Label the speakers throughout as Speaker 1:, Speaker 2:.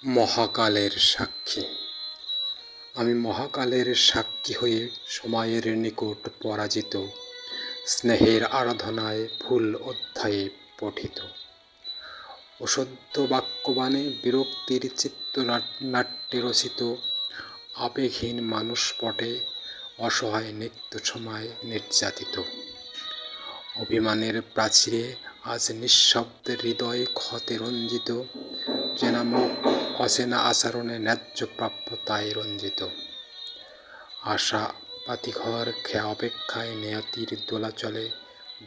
Speaker 1: মহাকালের সাক্ষী। আমি মহাকালের সাক্ষী হয়ে সময়ের নিকট পরাজিত, স্নেহের আরাধনায় ভুল অধ্যায়ে পঠিত। অসত্য বাক্যবাণে বিরক্তির চিত্রনাট্যে রচিত, আবেগহীন মানুষ পটে অসহায় নিত্য সময় নির্যাতিত। অভিমানের প্রাচীরে আজ নিঃশব্দের হৃদয় ক্ষতে রঞ্জিত, চেনা মুখ অচেনা আচরণে ন্যায্য প্রাপ্যতায় রঞ্জিত। আশা বাতিঘর খেয়া অপেক্ষায় নিয়তির দোলাচলে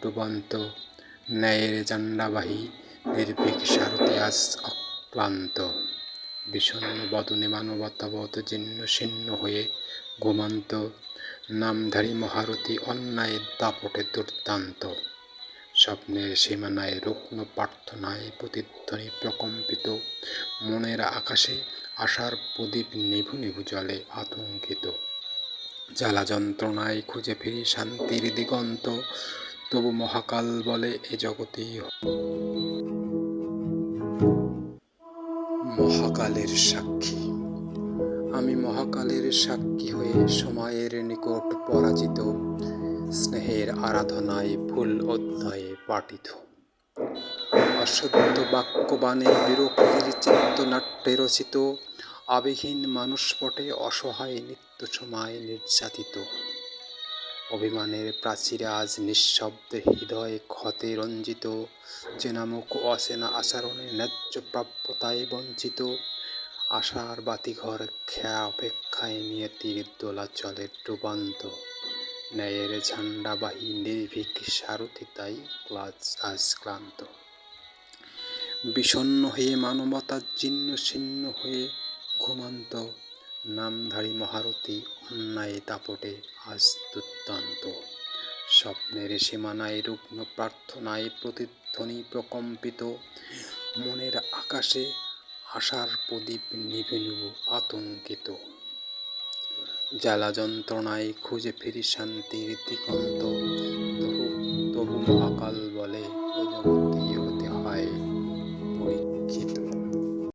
Speaker 1: ডুবন্ত, ন্যায়ের জান্ডাবাহী নির্ভীক সারথি আজ অক্লান্ত। বিষণ্ণ বদনে মানবতাবোধ জীর্ণ শীর্ণ হয়ে ঘুমন্ত, নামধারী মহারথী অন্যায়ের দাপটে দুর্দান্ত। স্বপ্নের সীমানায় রুগ্ন প্রার্থনায় প্রতিধ্বনি প্রকম্পিত, মনের আকাশে আশার প্রদীপ নিভু নিভু জলে আতঙ্কিত। জ্বালা যন্ত্রণায় খুঁজে ফিরি শান্তির দিগন্ত, তবু মহাকাল বলে এ জগতেই মহাকালের সাক্ষী। আমি মহাকালের সাক্ষী হয়ে সময়ের নিকট পরাজিত, স্নেহের আরাধনায় ভুল অধ্যায়ে পাঠিত। অসত্য বাক্যবাণে বিরক্তির চিত্রনাট্যে রচিত, আবেগহীন মানুষ পটে অসহায় নিত্য সময় নির্যাতিত। অভিমানের প্রাচীরে আজ নিঃশব্দে হৃদয় ক্ষতে রঞ্জিত, চেনা মুখ অচেনা আচরণে ন্যায্য প্রাপ্যতায় বঞ্চিত। আশার বাতিঘর খেয়া অপেক্ষায় নিয়তির দোলাচলে ডুবন্ত, ন্যায়ের ঝান্ডাবাহী নির্ভীক সারথি তাই আজ ক্লান্ত। বিষণ্ণ হয়ে মানবতা জীর্ণ শীর্ণ হয়ে ঘুমন্ত, নামধারী মহারথী অন্যায় দাপটে আজ দুর্দান্ত। স্বপ্নের সীমানায় রুগ্ন প্রার্থনায় প্রতিধ্বনি প্রকম্পিত, মনের আকাশে আশার প্রদীপ নিভু নিভু আতঙ্কিত। জ্বালা যন্ত্রণায় খুঁজে ফিরি শান্তির দিগন্ত, তবু মহাকাল বলে এ জগতেই